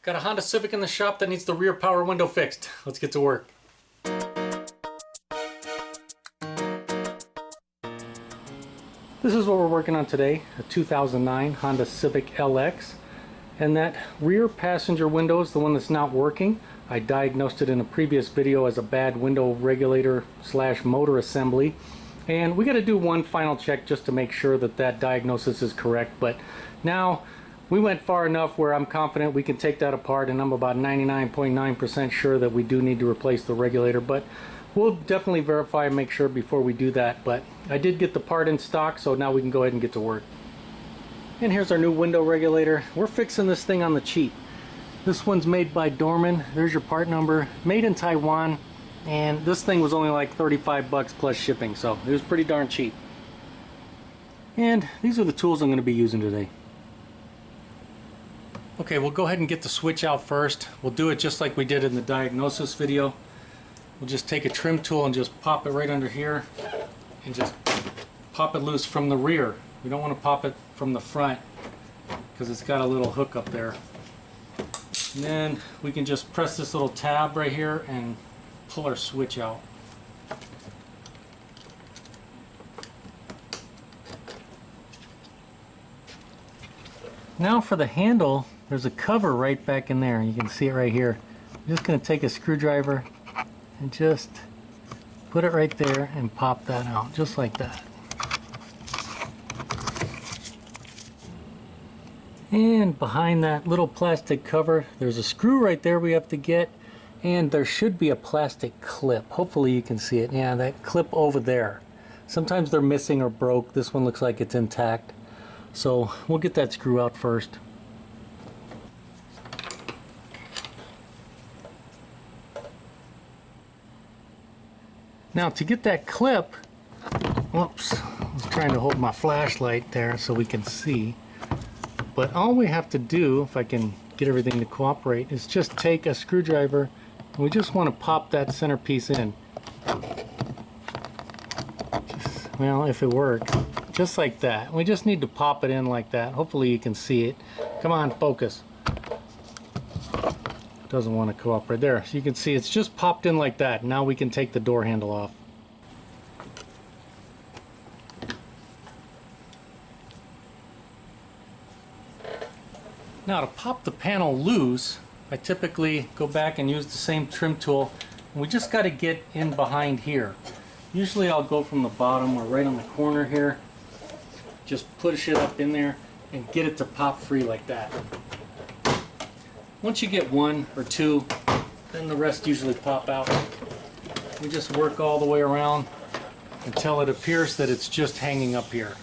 Got a Honda Civic in the shop that needs the rear power window fixed. Let's get to work. This is what we're working on today, a 2009 Honda Civic LX. And that rear passenger window is the one that's not working. I diagnosed it in a previous video as a bad window regulator / motor assembly. And we got to do one final check just to make sure that that diagnosis is correct. But now we went far enough where I'm confident we can take that apart, and I'm about 99.9% sure that we do need to replace the regulator. But we'll definitely verify and make sure before we do that. But I did get the part in stock, so now we can go ahead and get to work. And here's our new window regulator. We're fixing this thing on the cheap. This one's made by Dorman. There's your part number. Made in Taiwan. And this thing was only like 35 bucks plus shipping, so it was pretty darn cheap. And these are the tools I'm going to be using today. Okay, we'll go ahead and get the switch out first. We'll do it just like we did in the diagnosis video. We'll just take a trim tool and just pop it right under here and just pop it loose from the rear. We don't want to pop it from the front because it's got a little hook up there. And then we can just press this little tab right here and pull our switch out. Now for the handle, there's a cover right back in there. You can see it right here. I'm just going to take a screwdriver and just put it right there and pop that out, just like that. And behind that little plastic cover, there's a screw right there we have to get, and there should be a plastic clip. Hopefully you can see it. Yeah, that clip over there. Sometimes they're missing or broke. This one looks like it's intact. So we'll get that screw out first. Now to get that clip, whoops, I was trying to hold my flashlight there so we can see. But all we have to do, if I can get everything to cooperate, is just take a screwdriver and we just want to pop that centerpiece in. Well, if it worked, just like that. We just need to pop it in like that. Hopefully you can see it. Come on, focus. Doesn't want to cooperate. There, so you can see it's just popped in like that. Now we can take the door handle off. Now to pop the panel loose, I typically go back and use the same trim tool. And we just got to get in behind here. Usually I'll go from the bottom or right on the corner here. Just push it up in there and get it to pop free like that. Once you get one or two, then the rest usually pop out. We just work all the way around until it appears that it's just hanging up here.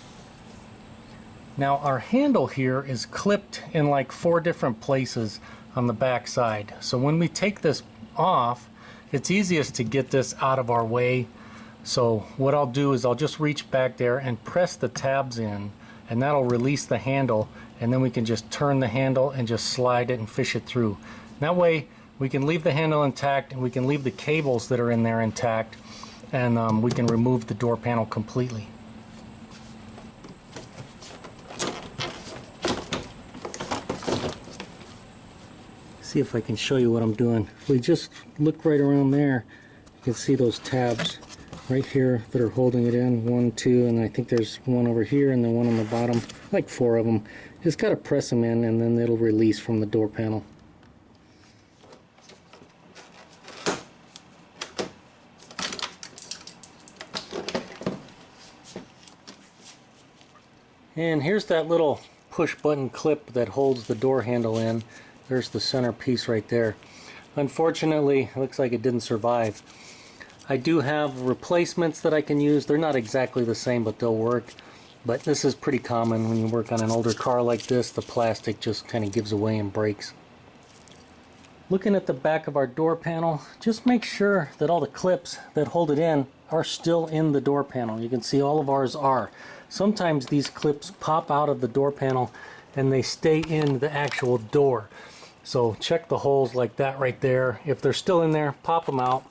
Now our handle here is clipped in like 4 different places on the back side. So when we take this off, it's easiest to get this out of our way. So what I'll do is I'll just reach back there and press the tabs in, and that'll release the handle, and then we can just turn the handle and just slide it and fish it through. That way we can leave the handle intact and we can leave the cables that are in there intact, and we can remove the door panel completely. See if I can show you what I'm doing. If we just look right around there, you can see those tabs right here that are holding it in. 1, 2, and I think there's one over here and then one on the bottom, like 4 of them. Just got to press them in and then it'll release from the door panel. And here's that little push button clip that holds the door handle in. There's the center piece right there. Unfortunately, it looks like it didn't survive. I do have replacements that I can use. They're not exactly the same, but they'll work. But this is pretty common when you work on an older car like this. The plastic just kind of gives away and breaks. Looking at the back of our door panel, just make sure that all the clips that hold it in are still in the door panel. You can see all of ours are. Sometimes these clips pop out of the door panel and they stay in the actual door. So check the holes like that right there. If they're still in there, pop them out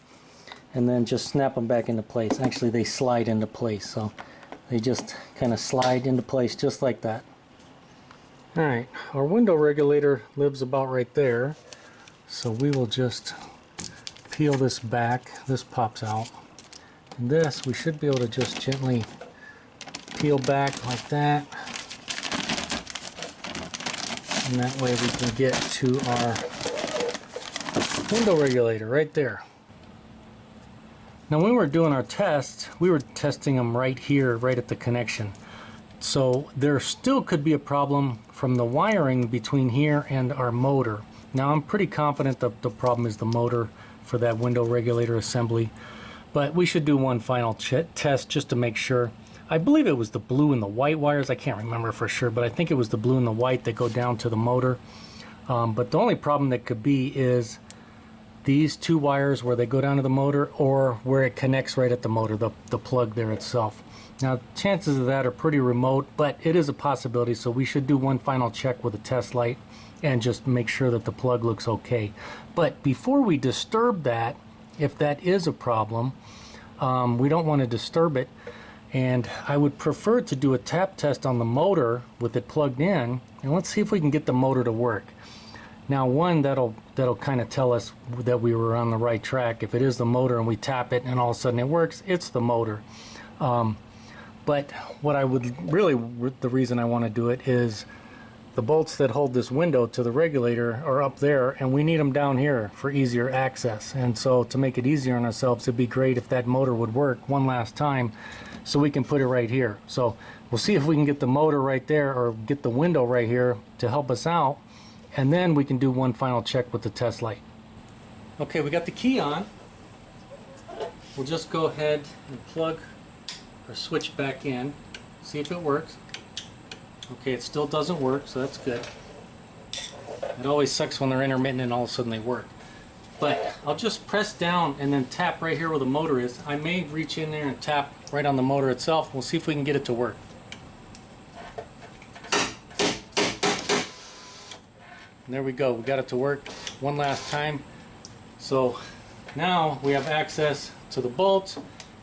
and then just snap them back into place. Actually, they slide into place, so they just kind of slide into place just like that. Alright, our window regulator lives about right there, so we will just peel this back. This pops out. And this we should be able to just gently peel back like that. And that way we can get to our window regulator right there. Now when we were doing our tests, we were testing them right here, right at the connection. So there still could be a problem from the wiring between here and our motor. Now I'm pretty confident that the problem is the motor for that window regulator assembly, but we should do one final test just to make sure. I believe it was the blue and the white wires. I can't remember for sure, but I think it was the blue and the white that go down to the motor. But the only problem that could be is these two wires where they go down to the motor, or where it connects right at the motor, the plug there itself. Now chances of that are pretty remote, but it is a possibility, so we should do one final check with a test light and just make sure that the plug looks okay. But before we disturb that, if that is a problem, we don't want to disturb it, and I would prefer to do a tap test on the motor with it plugged in, and let's see if we can get the motor to work. Now one, that'll kind of tell us that we were on the right track. If it is the motor and we tap it and all of a sudden it works, it's the motor. But what I would really, the reason I want to do it is the bolts that hold this window to the regulator are up there, and we need them down here for easier access. And so to make it easier on ourselves, it'd be great if that motor would work one last time so we can put it right here. So we'll see if we can get the motor right there or get the window right here to help us out, and then we can do one final check with the test light. Okay, we got the key on. We'll just go ahead and plug our switch back in, see if it works. Okay, it still doesn't work, so that's good. It always sucks when they're intermittent and all of a sudden they work. But I'll just press down and then tap right here where the motor is. I may reach in there and tap right on the motor itself. We'll see if we can get it to work. And there we go, we got it to work one last time. So now we have access to the bolts,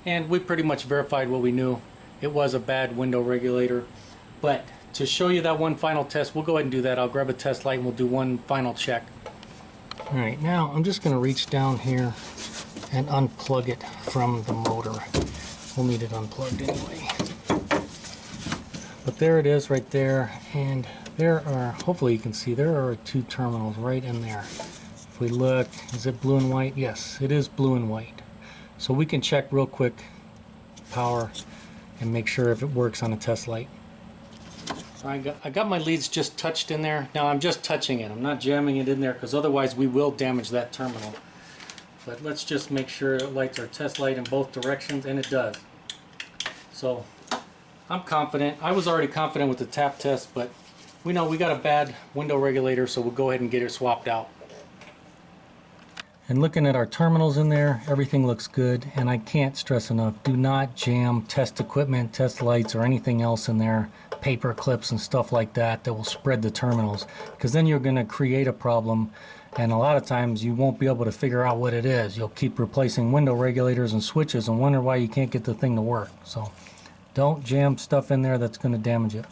and we pretty much verified what we knew. It was a bad window regulator. But to show you that one final test, we'll go ahead and do that. I'll grab a test light and we'll do one final check. Alright, now I'm just going to reach down here and unplug it from the motor. We'll need it unplugged anyway. But there it is right there, and there are, hopefully you can see, there are two terminals right in there. If we look, is it blue and white? Yes, it is blue and white. So we can check real quick power and make sure if it works on a test light. I got my leads just touched in there. Now I'm just touching it. I'm not jamming it in there because otherwise we will damage that terminal. But let's just make sure it lights our test light in both directions, and it does. So I'm confident. I was already confident with the tap test, but we know we got a bad window regulator, so we'll go ahead and get it swapped out. And looking at our terminals in there, everything looks good, and I can't stress enough, do not jam test equipment, test lights, or anything else in there, paper clips and stuff like that will spread the terminals, because then you're going to create a problem, and a lot of times you won't be able to figure out what it is. You'll keep replacing window regulators and switches and wonder why you can't get the thing to work. So don't jam stuff in there that's going to damage it.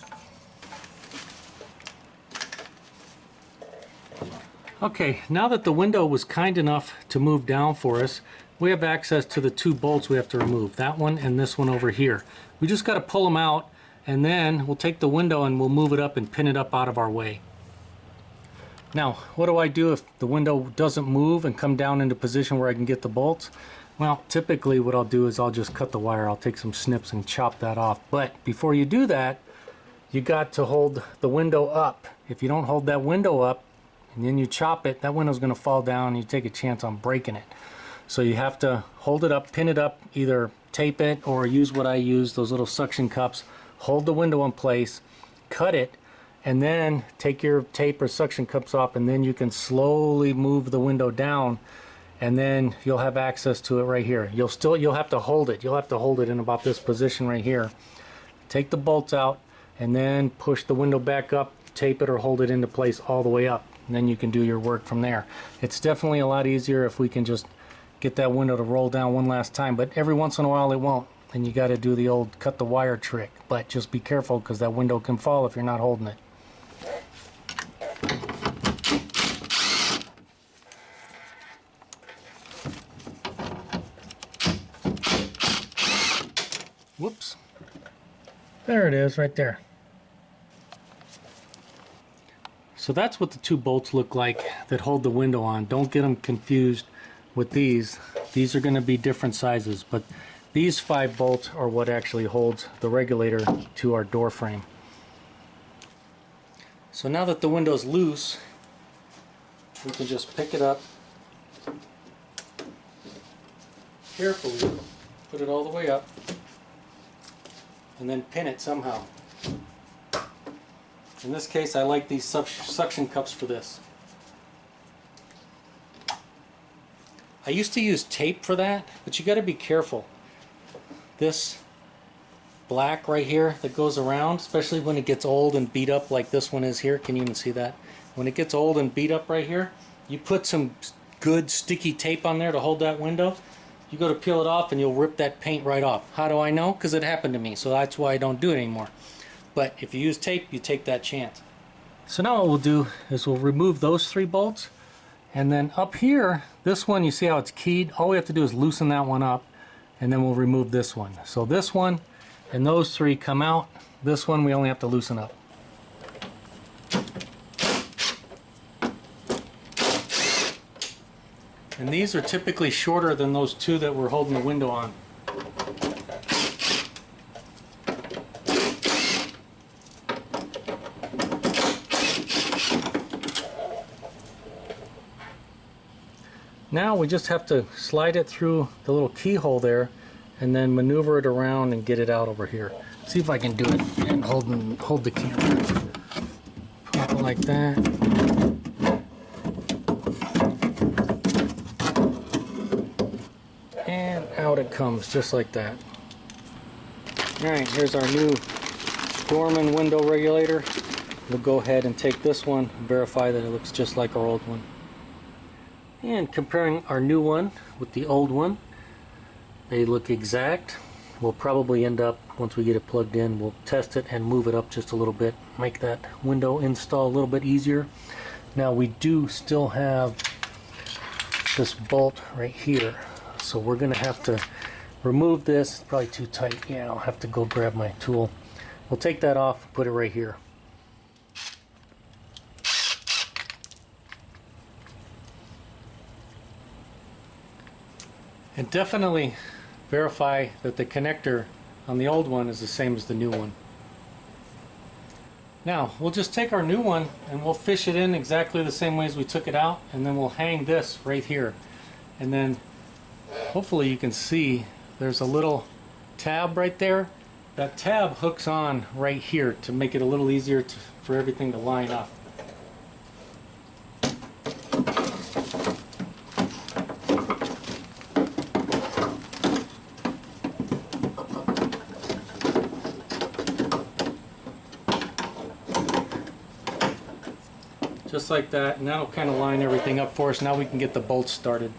Okay, now that the window was kind enough to move down for us, we have access to the two bolts we have to remove, that one and this one over here. We just got to pull them out, and then we'll take the window and we'll move it up and pin it up out of our way. Now, what do I do if the window doesn't move and come down into position where I can get the bolts? Well, typically what I'll do is I'll just cut the wire. I'll take some snips and chop that off. But before you do that, you got to hold the window up. If you don't hold that window up and then you chop it, that window's going to fall down and you take a chance on breaking it. So you have to hold it up, pin it up, either tape it or use what I use, those little suction cups. Hold the window in place, cut it, and then take your tape or suction cups off, and then you can slowly move the window down, and then you'll have access to it right here. You'll have to hold it. You'll have to hold it in about this position right here. Take the bolts out and then push the window back up, tape it or hold it into place all the way up, and then you can do your work from there. It's definitely a lot easier if we can just get that window to roll down one last time, but every once in a while it won't. And you got to do the old cut the wire trick, but just be careful because that window can fall if you're not holding it. Whoops. There it is right there. So that's what the two bolts look like that hold the window on. Don't get them confused with these. These are going to be different sizes, but these 5 bolts are what actually holds the regulator to our door frame. So now that the window's loose, we can just pick it up carefully, put it all the way up, and then pin it somehow. In this case, I like these suction cups for this. I used to use tape for that, but you got to be careful. This black right here that goes around, especially when it gets old and beat up like this one is here. Can you even see that? When it gets old and beat up right here, you put some good sticky tape on there to hold that window. You go to peel it off and you'll rip that paint right off. How do I know? Because it happened to me, so that's why I don't do it anymore. But if you use tape, you take that chance. So now what we'll do is we'll remove those 3 bolts, and then up here, this one, you see how it's keyed? All we have to do is loosen that one up, and then we'll remove this one. So this one and those 3 come out. This one we only have to loosen up. And these are typically shorter than those 2 that we're holding the window on. Now we just have to slide it through the little keyhole there and then maneuver it around and get it out over here. See if I can do it and hold the camera. Pop it like that. And out it comes just like that. Alright, here's our new doorman window regulator. We'll go ahead and take this one, verify that it looks just like our old one. And comparing our new one with the old one, they look exact. We'll probably end up, once we get it plugged in, we'll test it and move it up just a little bit, make that window install a little bit easier. Now we do still have this bolt right here, so we're going to have to remove this. It's probably too tight. Yeah, I'll have to go grab my tool. We'll take that off and put it right here. And definitely verify that the connector on the old one is the same as the new one. Now we'll just take our new one and we'll fish it in exactly the same way as we took it out, and then we'll hang this right here. And then hopefully you can see there's a little tab right there. That tab hooks on right here to make it a little easier for everything to line up. Just like that, and that'll kind of line everything up for us. Now we can get the bolts started.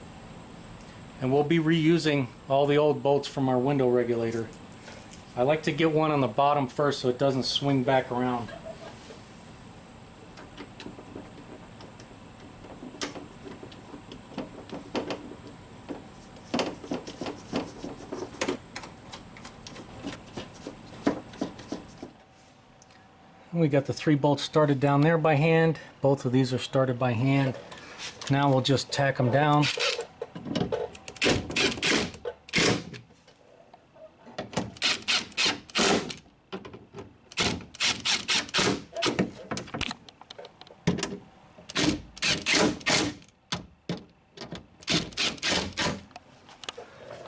And we'll be reusing all the old bolts from our window regulator. I like to get one on the bottom first so it doesn't swing back around. We got the 3 bolts started down there by hand. Both of these are started by hand. Now we'll just tack them down.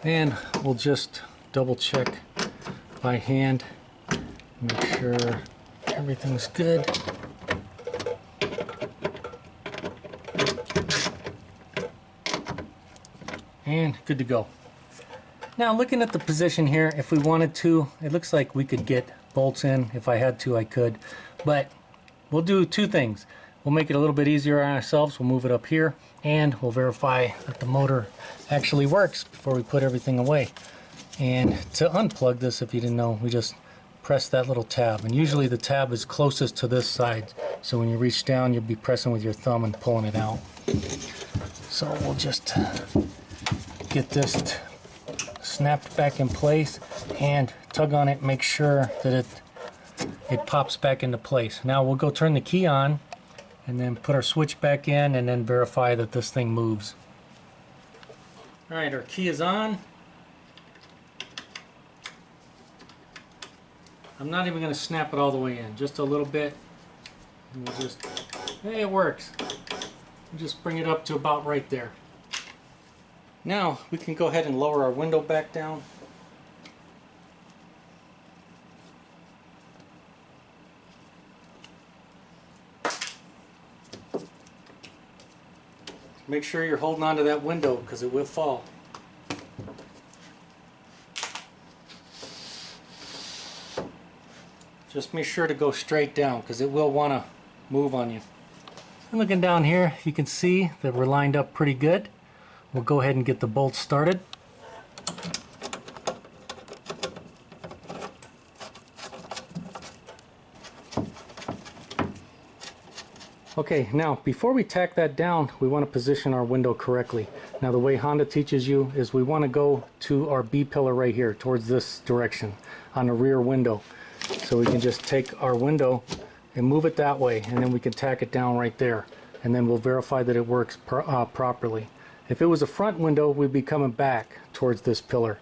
And we'll just double check by hand, make sure everything's good. And good to go. Now looking at the position here, if we wanted to, it looks like we could get bolts in. If I had to, I could. But we'll do 2 things. We'll make it a little bit easier on ourselves. We'll move it up here, and we'll verify that the motor actually works before we put everything away. And to unplug this, if you didn't know, we just press that little tab, and usually the tab is closest to this side, so when you reach down you'll be pressing with your thumb and pulling it out. So we'll just get this snapped back in place, and tug on it, make sure that it pops back into place. Now we'll go turn the key on and then put our switch back in and then verify that this thing moves. Alright, our key is on. I'm not even going to snap it all the way in, just a little bit. And we'll just, hey, it works. We'll just bring it up to about right there. Now we can go ahead and lower our window back down. Make sure you're holding on to that window because it will fall. Just make sure to go straight down because it will want to move on you. And looking down here, you can see that we're lined up pretty good. We'll go ahead and get the bolts started. Okay, now before we tack that down, we want to position our window correctly. Now the way Honda teaches you is we want to go to our B pillar right here towards this direction on the rear window. So we can just take our window and move it that way, and then we can tack it down right there, and then we'll verify that it works properly. If it was a front window, we'd be coming back towards this pillar.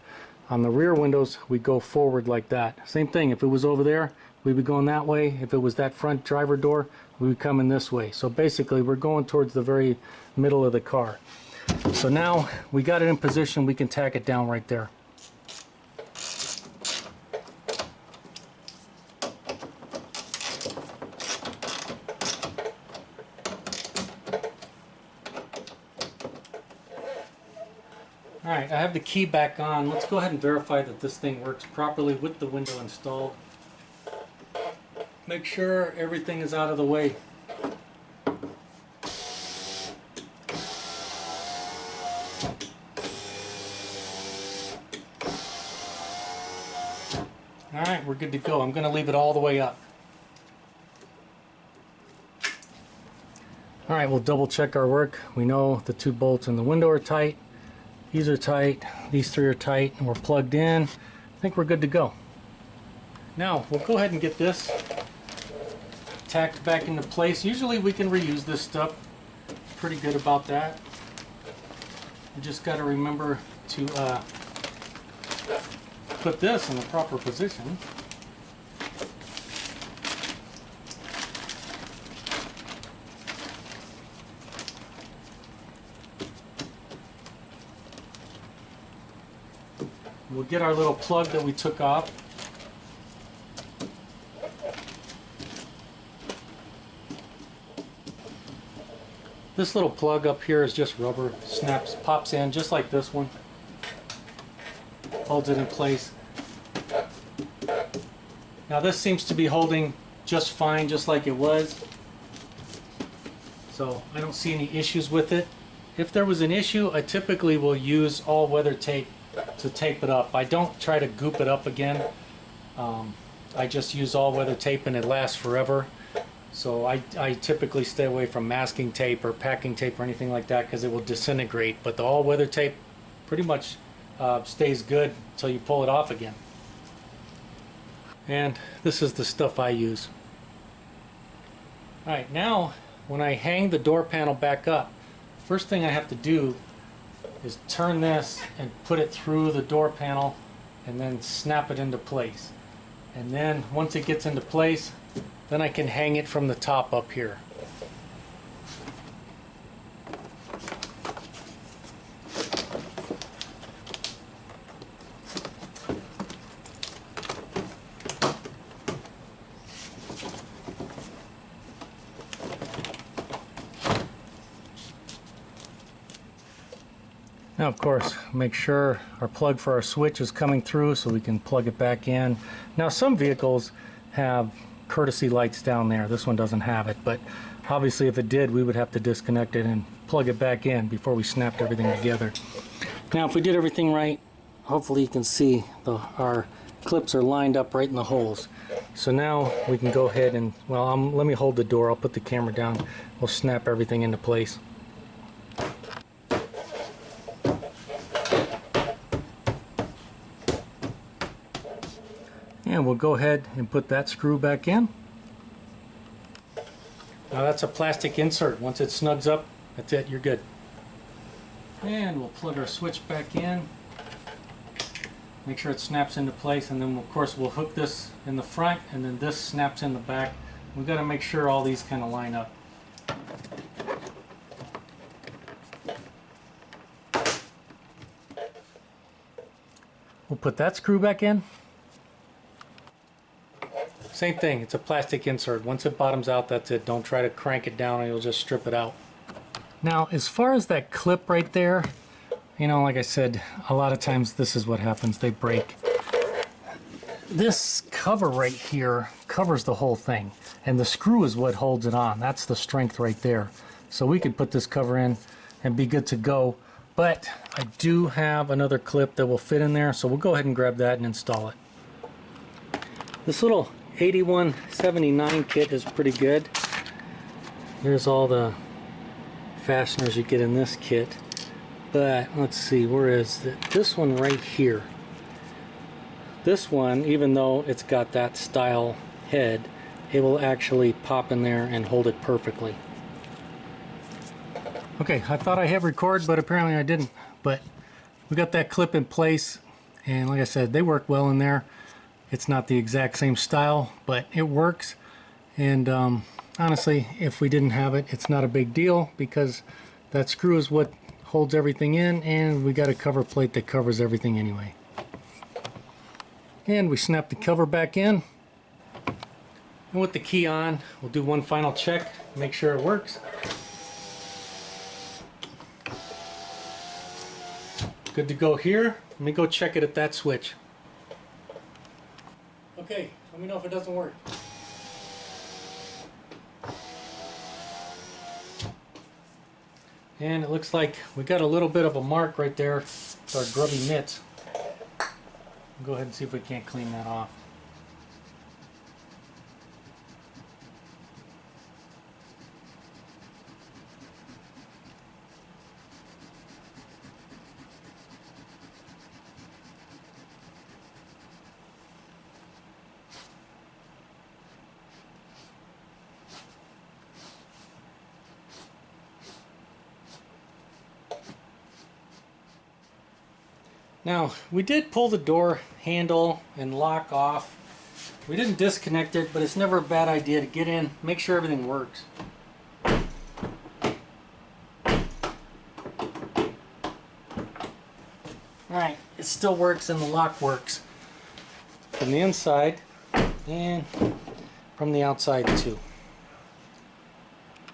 On the rear windows, we go forward like that. Same thing, if it was over there, we'd be going that way. If it was that front driver door, we would come in this way. So basically, we're going towards the very middle of the car. So now we got it in position, we can tack it down right there. Alright, I have the key back on. Let's go ahead and verify that this thing works properly with the window installed. Make sure everything is out of the way. Alright, we're good to go. I'm going to leave it all the way up. Alright, we'll double check our work. We know the 2 bolts in the window are tight. These are tight, these 3 are tight, and we're plugged in. I think we're good to go. Now, we'll go ahead and get this tacked back into place. Usually we can reuse this stuff. Pretty good about that. You just got to remember to put this in the proper position. We'll get our little plug that we took off. This little plug up here is just rubber, snaps, pops in just like this one. Holds it in place. Now this seems to be holding just fine, just like it was. So I don't see any issues with it. If there was an issue, I typically will use all-weather tape to tape it up. I don't try to goop it up again. I just use all-weather tape and it lasts forever. So I typically stay away from masking tape or packing tape or anything like that because it will disintegrate. But the all-weather tape pretty much stays good until you pull it off again. And this is the stuff I use. Alright, now when I hang the door panel back up, first thing I have to do is turn this and put it through the door panel and then snap it into place. And then once it gets into place, then I can hang it from the top up here. Now, of course, make sure our plug for our switch is coming through so we can plug it back in. Now, some vehicles have courtesy lights down there. This one doesn't have it, but obviously if it did, we would have to disconnect it and plug it back in before we snapped everything together. Now, if we did everything right, hopefully you can see our clips are lined up right in the holes. So now we can go ahead and, well, let me hold the door. I'll put the camera down. We'll snap everything into place. And we'll go ahead and put that screw back in. Now that's a plastic insert. Once it snugs up, that's it, you're good. And we'll plug our switch back in. Make sure it snaps into place, and then of course we'll hook this in the front, and then this snaps in the back. We've got to make sure all these kind of line up. We'll put that screw back in. Same thing, it's a plastic insert. Once it bottoms out, that's it. Don't try to crank it down and you'll just strip it out. Now, as far as that clip right there, you know, like I said, a lot of times this is what happens, they break. This cover right here covers the whole thing, and the screw is what holds it on. That's the strength right there. So we could put this cover in and be good to go, but I do have another clip that will fit in there, so we'll go ahead and grab that and install it. This little 8179 kit is pretty good. Here's all the fasteners you get in this kit. But let's see, where is it? This one right here. This one, even though it's got that style head, it will actually pop in there and hold it perfectly. Okay, I thought I hit record, but apparently I didn't. But we got that clip in place, and like I said, they work well in there. It's not the exact same style, but it works. And honestly, if we didn't have it, it's not a big deal, because that screw is what holds everything in, and we got a cover plate that covers everything anyway. And we snap the cover back in. And with the key on, we'll do one final check, make sure it works. Good to go here. Let me go check it at that switch. Okay, let me know if it doesn't work. And it looks like we got a little bit of a mark right there with our grubby mitts. Go ahead and see if we can't clean that off. Now, we did pull the door handle and lock off. We didn't disconnect it, but it's never a bad idea to get in, make sure everything works. Alright, it still works and the lock works from the inside and from the outside too.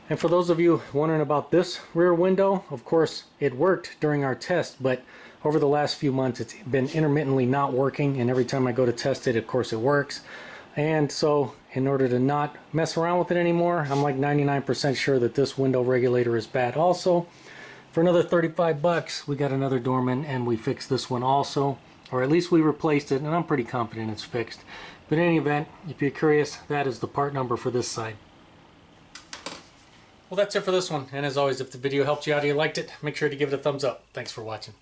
And for those of you wondering about this rear window, of course it worked during our test, but over the last few months it's been intermittently not working, and every time I go to test it, of course it works. And so in order to not mess around with it anymore, I'm like 99% sure that this window regulator is bad also. For another 35 bucks, we got another doorman and we fixed this one also, or at least we replaced it, and I'm pretty confident it's fixed. But in any event, if you're curious, that is the part number for this side. Well, that's it for this one, and as always, if the video helped you out or you liked it, make sure to give it a thumbs up. Thanks for watching.